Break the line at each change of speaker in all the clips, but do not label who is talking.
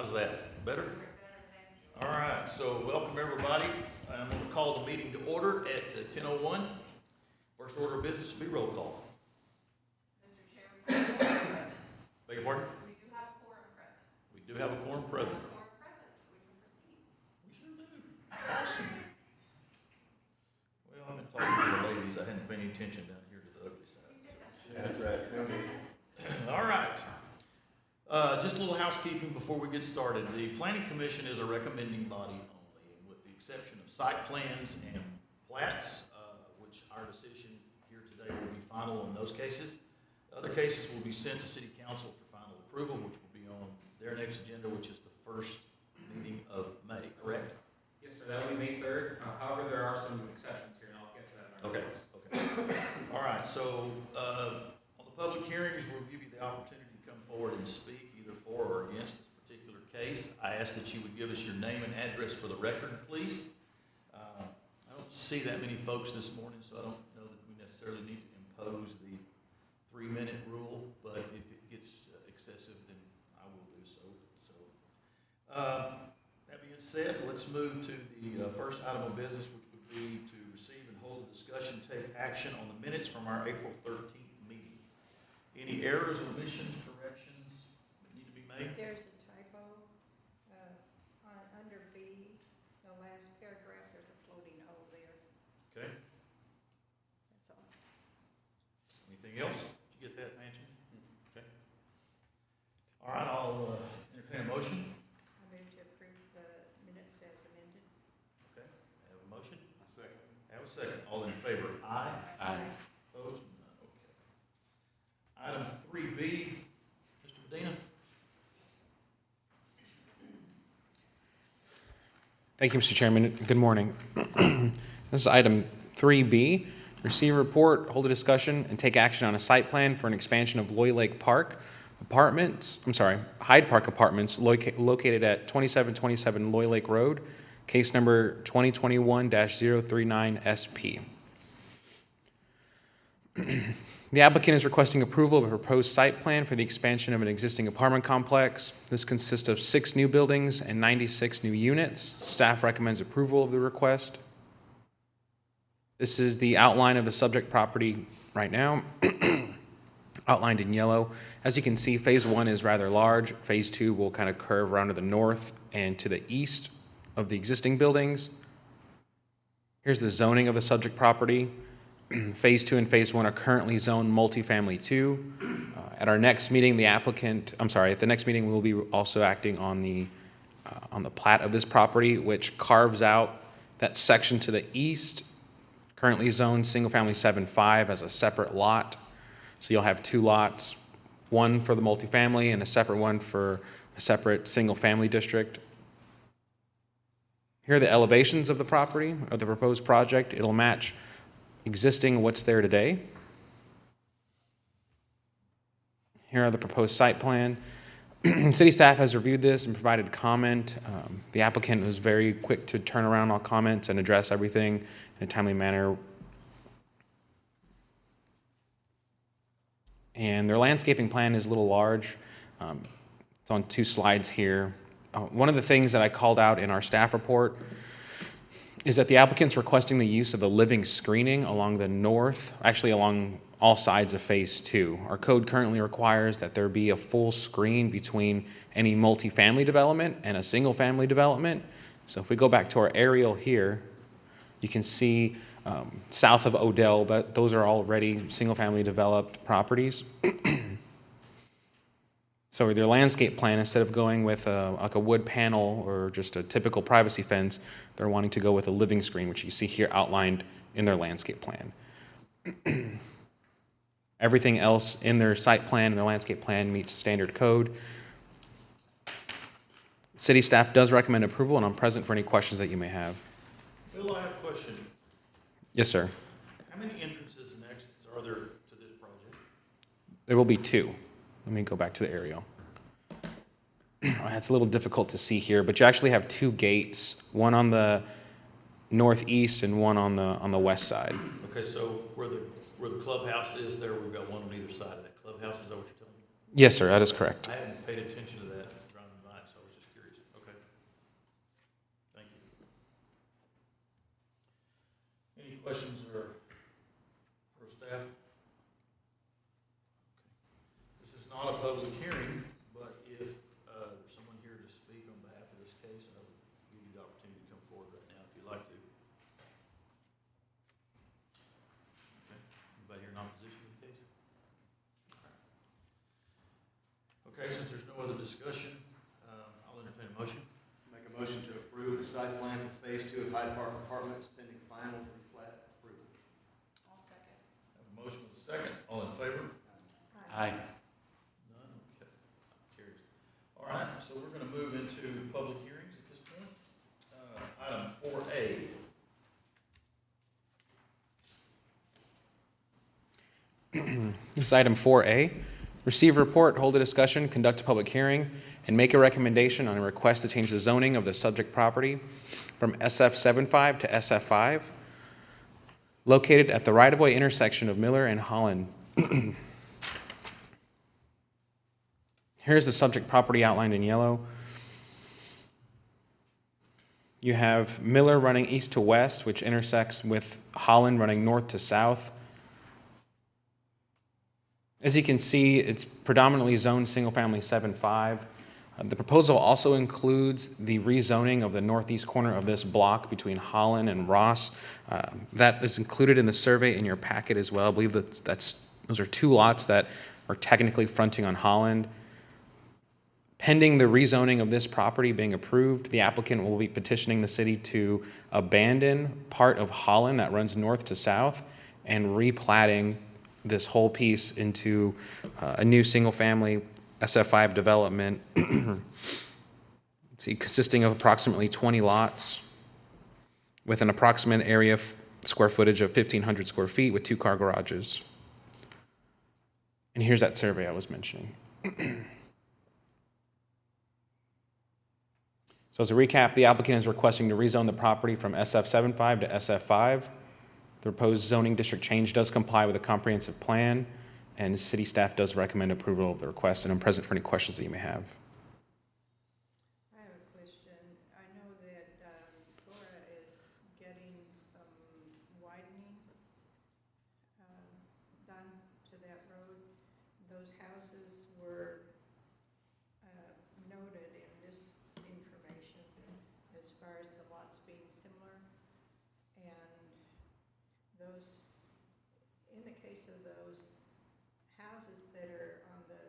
How's that? Better? All right, so welcome everybody. I'm going to call the meeting to order at 10:01. First order of business will be roll call.
Mr. Chairman, we have a quorum present.
Beg your pardon?
We do have a quorum present.
We do have a quorum present.
We have a quorum present, so we can proceed.
We sure do. Awesome. Well, I've been talking to the ladies. I hadn't paid any attention down here to the ugly side. So.
That's right.
All right. Just a little housekeeping before we get started. The Planning Commission is a recommending body only, and with the exception of site plans and plats, which our decision here today will be final in those cases. Other cases will be sent to City Council for final approval, which will be on their next agenda, which is the first meeting of May, correct?
Yes, sir, that will be May 3rd. However, there are some exceptions here, and I'll get to that in our
Okay. All right, so on the public hearings, we'll give you the opportunity to come forward and speak either for or against this particular case. I ask that you would give us your name and address for the record, please. I don't see that many folks this morning, so I don't know that we necessarily need to impose the 3-minute rule, but if it gets excessive, then I will do so. That being said, let's move to the first item of business, which would be to receive and hold a discussion, take action on the minutes from our April 13th meeting. Any errors, omissions, corrections that need to be made?
There's a typo under B, the last paragraph, there's a floating hole there.
Okay.
That's all.
Anything else? Did you get that, Nancy? Okay. All right, I'll entertain a motion.
I move to approve the minutes as amended.
Okay. Have a motion? A second. Have a second. All in favor? Aye.
Aye.
Opposed? None. Okay. Item 3B, Mr. Medina.
Thank you, Mr. Chairman. Good morning. This is item 3B. Receive a report, hold a discussion, and take action on a site plan for an expansion of Hyde Park Apartments located at 2727 Loy Lake Road, case number 2021-039SP. The applicant is requesting approval of a proposed site plan for the expansion of an existing apartment complex. This consists of 6 new buildings and 96 new units. Staff recommends approval of the request. This is the outline of the subject property right now, outlined in yellow. As you can see, phase 1 is rather large. Phase 2 will kind of curve around to the north and to the east of the existing buildings. Here's the zoning of the subject property. Phase 2 and Phase 1 are currently zoned multifamily 2. At our next meeting, at the next meeting, we'll be also acting on the plat of this property, which carves out that section to the east, currently zoned single-family 7-5 as a separate lot. So you'll have 2 lots, one for the multifamily and a separate one for a separate single-family district. Here are the elevations of the property, of the proposed project. It'll match existing what's there today. Here are the proposed site plan. City staff has reviewed this and provided comment. The applicant was very quick to turn around all comments and address everything in a timely manner. And their landscaping plan is a little large. It's on 2 slides here. One of the things that I called out in our staff report is that the applicant's requesting the use of a living screening along the north, actually along all sides of phase 2. Our code currently requires that there be a full screen between any multifamily development and a single family development. So if we go back to our aerial here, you can see south of Odell that those are already single family developed properties. So their landscape plan, instead of going with like a wood panel or just a typical privacy fence, they're wanting to go with a living screen, which you see here outlined in their landscape plan. Everything else in their site plan and their landscape plan meets standard code. City staff does recommend approval, and I'm present for any questions that you may have.
Bill, I have a question.
Yes, sir.
How many entrances and exits are there to this project?
There will be 2. Let me go back to the aerial. It's a little difficult to see here, but you actually have 2 gates, one on the northeast and one on the west side.
Okay, so where the clubhouse is there, we've got one on either side of that clubhouse. Is that what you're telling me?
Yes, sir, that is correct.
I hadn't paid attention to that driving by, so I was just curious. questions or for staff? This is not a public hearing, but if there's someone here to speak on behalf of this case, I would give you the opportunity to come forward right now if you'd like to. Okay. Anybody here in opposition to the case? Okay, since there's no other discussion, I'll entertain a motion.
Make a motion to approve the site plan for Phase 2 of Hyde Park Apartments pending final plat approval.
I'll second.
Have a motion with a second. All in favor?
Aye.
None? Okay. Carries. All right, so we're gonna move into public hearings at this point. Item 4A.
This is item 4A. Receive a report, hold a discussion, conduct a public hearing, and make a recommendation on a request to change the zoning of the subject property from SF75 to SF5, located at the right-of-way intersection of Miller and Holland. Here's the subject property outlined in yellow. You have Miller running east to west, which intersects with Holland running north to south. As you can see, it's predominantly zoned single-family 7.5. The proposal also includes the rezoning of the northeast corner of this block between Holland and Ross. That is included in the survey in your packet as well. I believe those are two lots that are technically fronting on Holland. Pending the rezoning of this property being approved, the applicant will be petitioning the city to abandon part of Holland that runs north to south and replatting this whole piece into a new single-family SF5 development, consisting of approximately 20 lots with an approximate area square footage of 1,500 square feet with 2-car garages. And here's that survey I was mentioning. So as a recap, the applicant is requesting to rezone the property from SF75 to SF5. The proposed zoning district change does comply with a comprehensive plan, and city staff does recommend approval of the request, and I'm present for any questions that you may have.
I have a question. I know that Flora is getting some widening done to that road. Those houses were noted in this information as far as the lots being similar. And those, in the case of those houses that are on the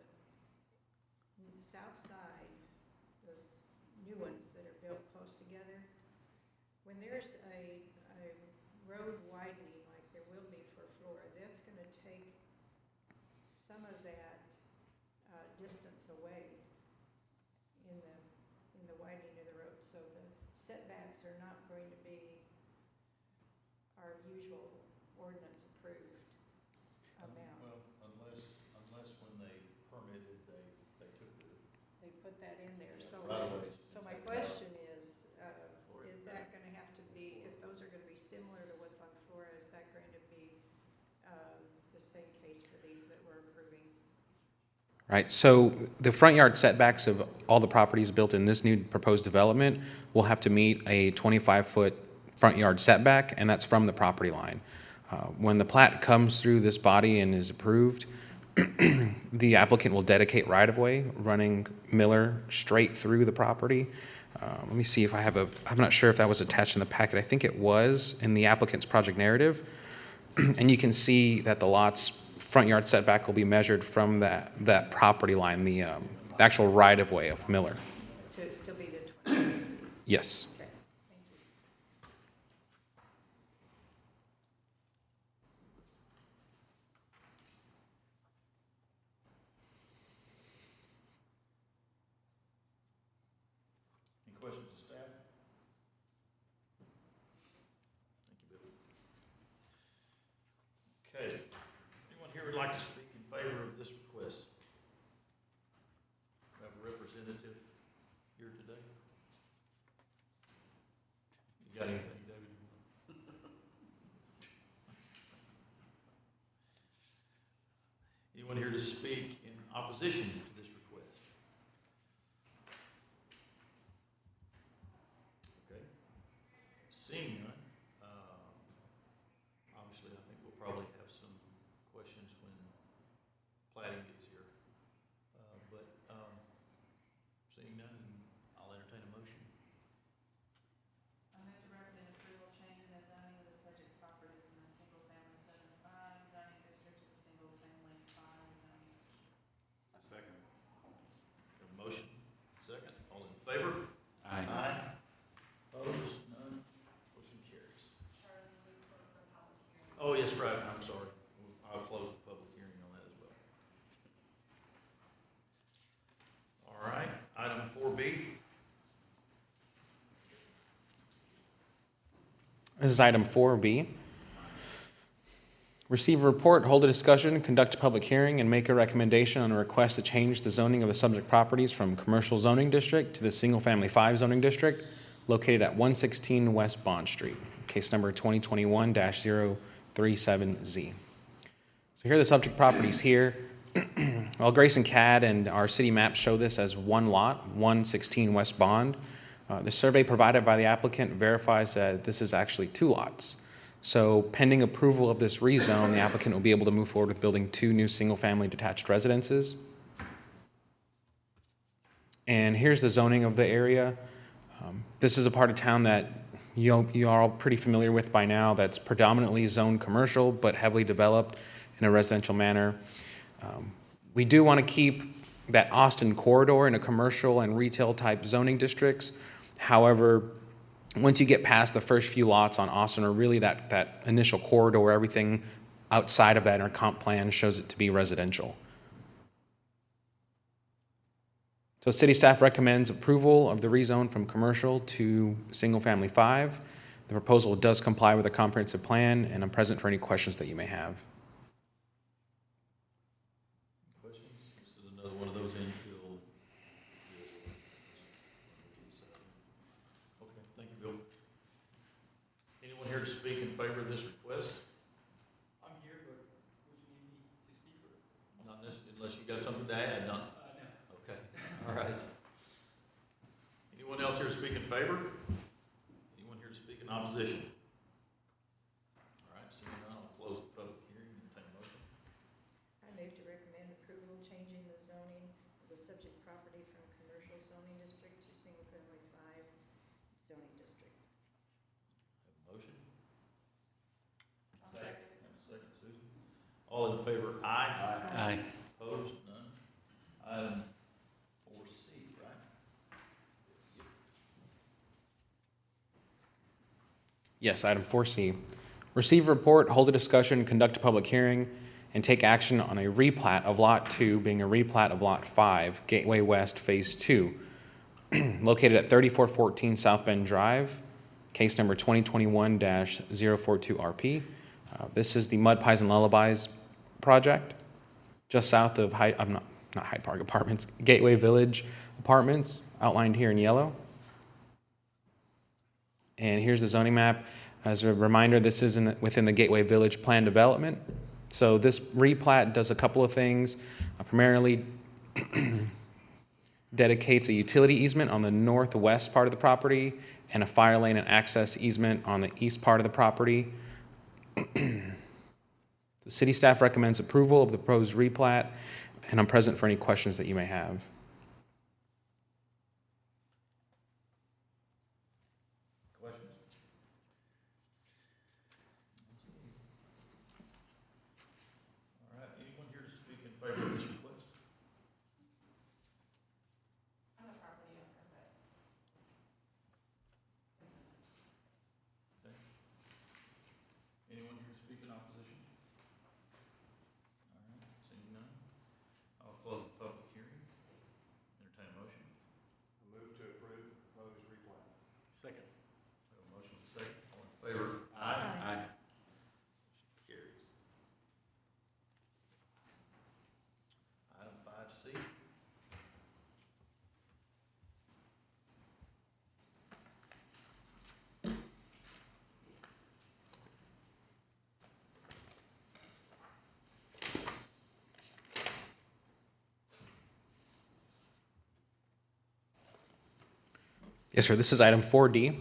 south side, those new ones that are built close together, when there's a road widening like there will be for Flora, that's going to take some of that distance away in the widening of the road. So the setbacks are not going to be our usual ordinance approved amount.
Well, unless when they permitted, they took the
They put that in there. So,
right of ways.
so my question is that going to have to be, if those are going to be similar to what's on Flora, is that going to be the same case for these that we're approving?
Right, so the front yard setbacks of all the properties built in this new proposed development will have to meet a 25-foot front yard setback, and that's from the property line. When the plat comes through this body and is approved, the applicant will dedicate right-of-way running Miller straight through the property. Let me see if I have I'm not sure if that was attached in the packet. I think it was in the applicant's project narrative. And you can see that the lot's front yard setback will be measured from that property line, the actual right-of-way of Miller.
So it'd still be the 20?
Yes.
Okay, thank you.
Any questions of staff? Thank you, Bill. Okay, anyone here would like to speak in favor of this request? We have a representative here today. You got anything, David? Anyone here to speak in opposition to this request? Okay. Seeing none, 4B.
This is item 4B. Receive a report, hold a discussion, conduct a public hearing, and make a recommendation on a request to change the zoning of the subject properties from commercial zoning district to the single-family 5 zoning district located at 116 West Bond Street, case number 2021-037Z. So here are the subject properties here. Well, Grayson CAD and our city maps show this as one lot, 116 West Bond. The survey provided by the applicant verifies that this is actually 2 lots. So pending approval of this rezone, the applicant will be able to move forward with building 2 new single-family detached residences. And here's the zoning of the area. This is a part of town that you are all pretty familiar with by now, that's predominantly zoned commercial but heavily developed in a residential manner. We do want to keep that Austin corridor in a commercial and retail type zoning districts. However, once you get past the first few lots on Austin, or really that initial corridor, everything outside of that in our comp plan shows it to be residential. So city staff recommends approval of the rezone from commercial to single-family 5. The proposal does comply with the comprehensive plan, and I'm present for any questions that you may have.
Questions? This is another one of those infill. Okay, thank you, Bill. Anyone here to speak in favor of this request?
I'm here, but would you need me to speak or?
Not necessarily, unless you got something to add, not,
No.
okay, all right. Anyone else here to speak in favor? Anyone here to speak in opposition? All right, seeing none, I'll close the public hearing and take a motion.
I move to recommend approval, changing the zoning of the subject property from commercial zoning district to single-family 5 zoning district.
Have a motion?
I'll second.
Have a second, Susan. All in favor, aye.
Aye.
Opposed, none. Item 4C, right?
Yes, item 4C. Receive a report, hold a discussion, conduct a public hearing, and take action on a replat of Lot 2, being a replat of Lot 5, Gateway West Phase 2, located at 3414 South Bend Drive, case number 2021-042RP. This is the Mud Pies and Lullabies project, just south of not Hyde Park Apartments, Gateway Village Apartments, outlined here in yellow. And here's the zoning map. As a reminder, this is within the Gateway Village plan development. So this replat does a couple of things. Primarily dedicates a utility easement on the northwest part of the property and a fire lane and access easement on the east part of the property. The city staff recommends approval of the proposed replat, and I'm present for any questions that you may have.
Questions? All right, anyone here to speak in favor of this request?
I'm a property owner, but
Anyone here to speak in opposition? All right, seeing none, I'll close the public hearing. Entertain a motion.
I move to approve the proposed replat.
Second. We have a motion and a second. All in favor? Aye. Carries. Item 5C.
Yes, sir. This is item 4D.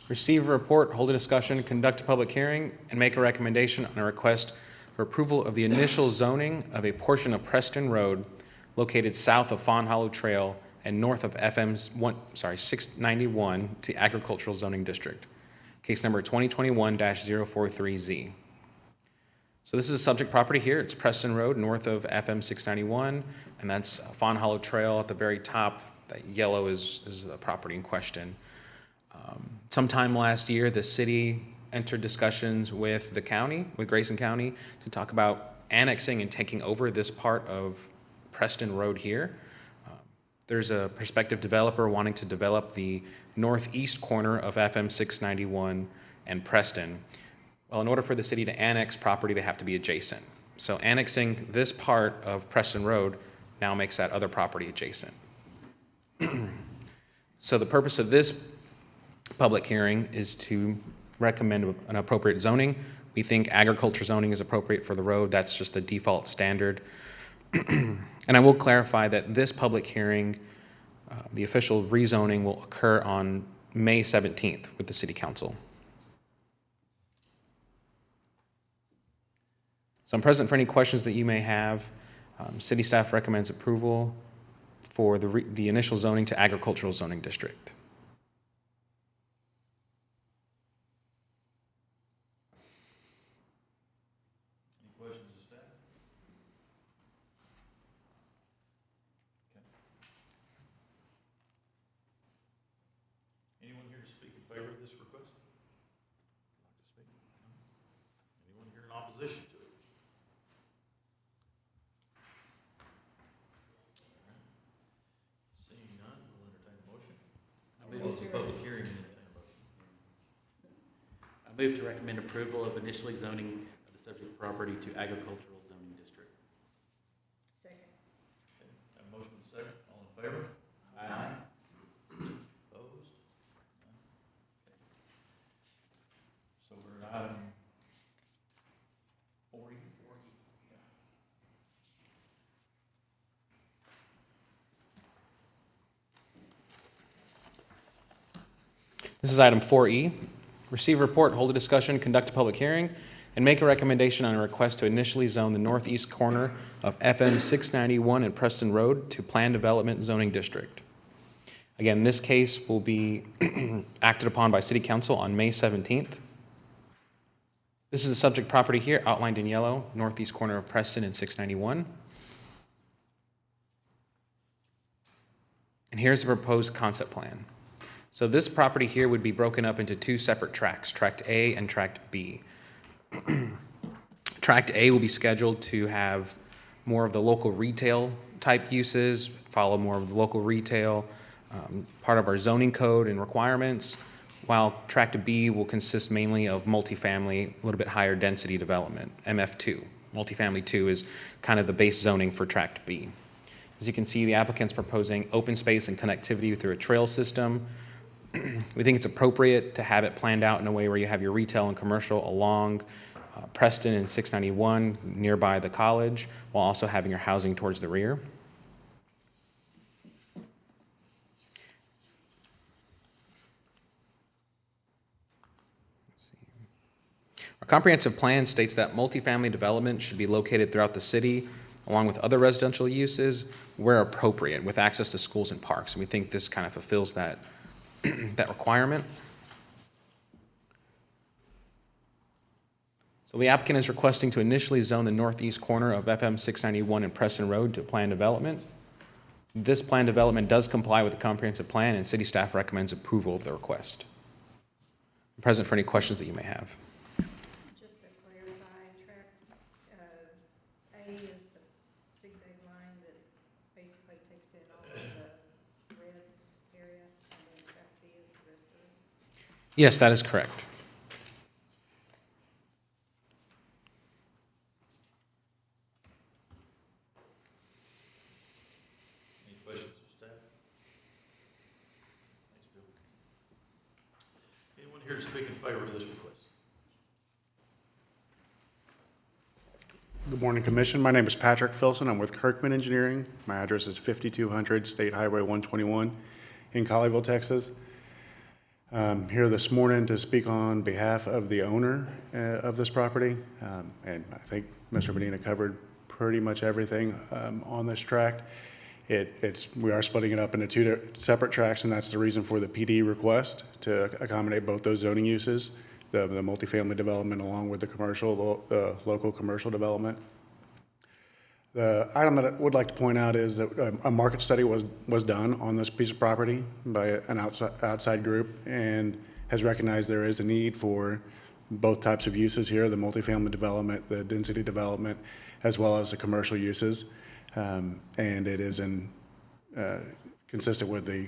Receive a report, hold a discussion, conduct a public hearing, and make a recommendation on a request for approval of the initial zoning of a portion of Preston Road located south of Fawn Hollow Trail and north of 691 to agricultural zoning district. Case number 2021-043Z. So this is a subject property here. It's Preston Road north of FM 691, and that's Fawn Hollow Trail at the very top. That yellow is the property in question. Sometime last year, the city entered discussions with the county, with Grayson County, to talk about annexing and taking over this part of Preston Road here. There's a prospective developer wanting to develop the northeast corner of FM 691 and Preston. Well, in order for the city to annex property, they have to be adjacent. So annexing this part of Preston Road now makes that other property adjacent. So the purpose of this public hearing is to recommend an appropriate zoning. We think agriculture zoning is appropriate for the road. That's just the default standard. And I will clarify that this public hearing, the official rezoning will occur on May 17th with the City Council. So I'm present for any questions that you may have. City staff recommends approval for the initial zoning to agricultural zoning district.
Any questions of staff? Okay. Anyone here to speak in favor of this request? Like to speak? No? Anyone here in opposition to it? Seeing none, we'll entertain a motion. Close the public hearing and entertain a motion.
I move to recommend approval of initially zoning of the subject property to agricultural zoning district.
Second.
Okay, have a motion and a second. All in favor?
Aye.
Opposed? None? Okay. So we're at item 40. Yeah.
This is item 4E. Receive report, hold a discussion, conduct a public hearing, and make a recommendation on a request to initially zone the northeast corner of FM 691 and Preston Road to Planned Development Zoning District. Again, this case will be acted upon by City Council on May 17th. This is the subject property here, outlined in yellow, northeast corner of Preston and 691. And here's the proposed concept plan. So this property here would be broken up into two separate tracts, Tract A and Tract B. Tract A will be scheduled to have more of the local retail type uses, follow more of the local retail, part of our zoning code and requirements, while Tract B will consist mainly of multifamily, a little bit higher density development, MF2. Multifamily 2 is kind of the base zoning for Tract B. As you can see, the applicant's proposing open space and connectivity through a trail system. We think it's appropriate to have it planned out in a way where you have your retail and commercial along Preston and 691 nearby the college, while also having your housing towards the rear. Our comprehensive plan states that multifamily development should be located throughout the city, along with other residential uses where appropriate, with access to schools and parks. And we think this kind of fulfills that that requirement. So the applicant is requesting to initially zone the northeast corner of FM 691 and Preston Road to planned development. This planned development does comply with the comprehensive plan, and city staff recommends approval of the request. I'm present for any questions that you may have.
Just to clarify, tract A is the zigzag line that basically takes in all of the red area, and then tract B is the rest of it.
Yes, that is correct.
Any questions of staff? Thanks, Bill. Anyone here to speak in favor of this request?
Good morning, Commission. My name is Patrick Filson. I'm with Kirkman Engineering. My address is 5200 State Highway 121 in Colleyville, Texas. I'm here this morning to speak on behalf of the owner of this property. And I think Mr. Medina covered pretty much everything on this tract. We are splitting it up into two separate tracts, and that's the reason for the PD request, to accommodate both those zoning uses, the multifamily development along with the local commercial development. The item that I would like to point out is that a market study was done on this piece of property by an outside group, and has recognized there is a need for both types of uses here, the multifamily development, the density development, as well as the commercial uses. And it is in consistent with the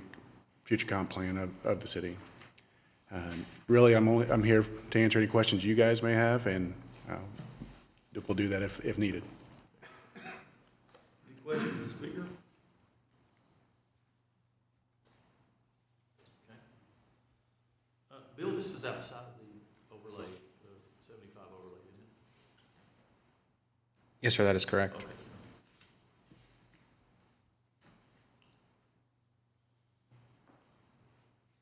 future comp plan of the city. Really, I'm here to answer any questions you guys may have, and we'll do that if needed.
Any questions of the speaker? Okay. Bill, this is outside of the overlay, the 75 overlay, isn't it?
Yes, sir, that is correct.
Okay.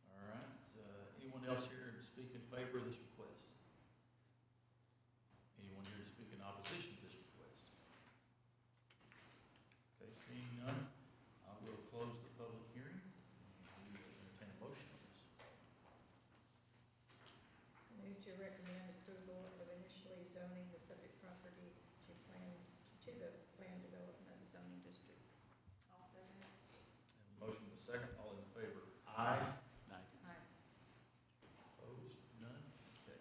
All right, anyone else here to speak in favor of this request? Anyone here to speak in opposition to this request? Okay, seeing none, I will close the public hearing. And we will entertain a motion on this.
Move to recommend approval of initially zoning the subject property to the plan development zoning district.
I'll second.
And motion was second, all in favor? Aye.
Aye.
Opposed? None? Okay.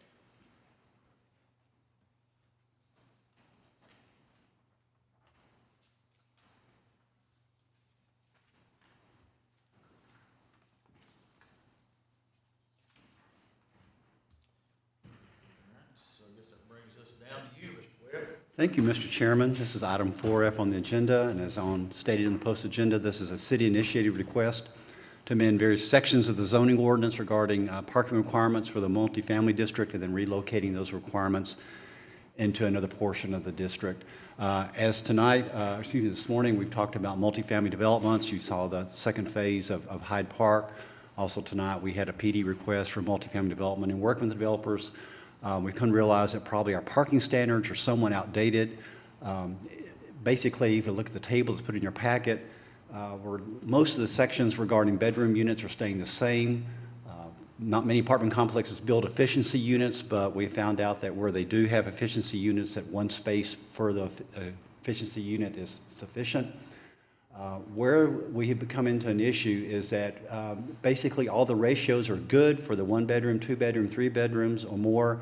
All right, so I guess that brings us down to you, Mr. Webb.
Thank you, Mr. Chairman. This is item 4F on the agenda, and as stated in the post agenda, this is a city-initiated request to amend various sections of the zoning ordinance regarding parking requirements for the multifamily district and then relocating those requirements into another portion of the district. This morning, we've talked about multifamily developments. You saw the second phase of Hyde Park. Also tonight, we had a PD request for multifamily development, and working with the developers, we couldn't realize that probably our parking standards are somewhat outdated. Basically, if you look at the table that's put in your packet, where most of the sections regarding bedroom units are staying the same. Not many apartment complexes build efficiency units, but we found out that where they do have efficiency units, that one space for the efficiency unit is sufficient. Where we have become into an issue is that basically all the ratios are good for the 1 bedroom, 2 bedroom, 3 bedrooms or more.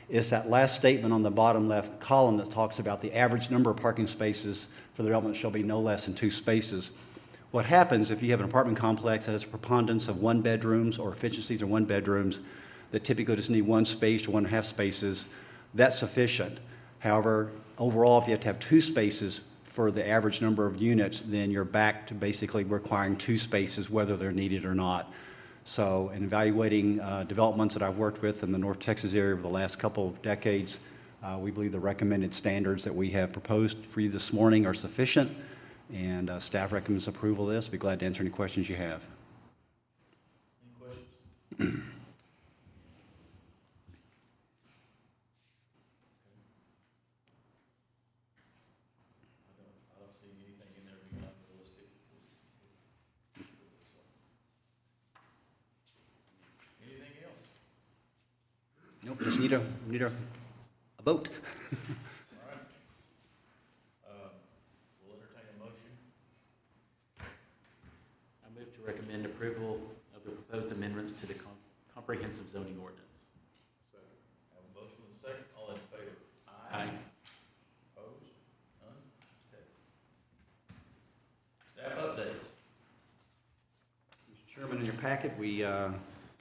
It's that last statement on the bottom left column that talks about the average number of parking spaces for the development shall be no less than 2 spaces. What happens if you have an apartment complex that has a preponderance of 1 bedrooms or efficiencies of 1 bedrooms that typically just need 1 space to 1.5 spaces, that's sufficient. However, overall, if you have to have 2 spaces for the average number of units, then you're back to basically requiring 2 spaces whether they're needed or not. So in evaluating developments that I've worked with in the North Texas area over the last couple of decades, we believe the recommended standards that we have proposed for you this morning are sufficient, and staff recommends approval of this. Be glad to answer any questions you have.
Any questions? I don't see anything in there being unrealistic. Anything else?
Nope, just need a vote.
All right. We'll entertain a motion.
I move to recommend approval of the proposed amendments to the comprehensive zoning ordinance.
Have a motion and a second. All in favor?
Aye.
Opposed? None? Okay. Staff updates.
Mr. Chairman, in your packet, we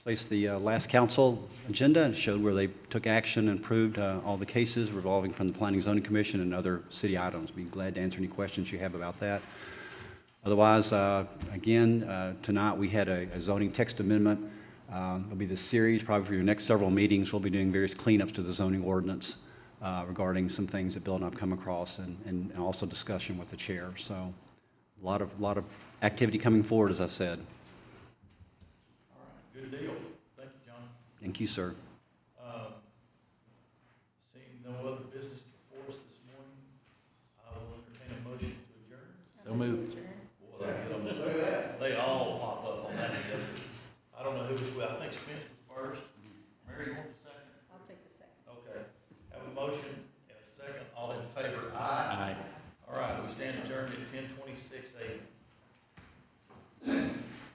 placed the last council agenda and showed where they took action and approved all the cases revolving from the Planning and Zoning Commission and other city items. Be glad to answer any questions you have about that. Otherwise, again, tonight we had a zoning text amendment. It'll be the series, probably for your next several meetings. We'll be doing various cleanups to the zoning ordinance regarding some things that Bill and I've come across, and also discussion with the chair. So a lot of activity coming forward, as I said.
All right, good deal. Thank you, John.
Thank you, sir.
Seeing no other business before us this morning, I will entertain a motion to adjourn.
So moved.
Boy, they all pop up on that together. I don't know who was, I think Spence was first. Mary, you want the second?
I'll take the second.
Okay. Have a motion and a second. All in favor? Aye.
Aye.
All right, we stand adjourned at 10:26 a.m.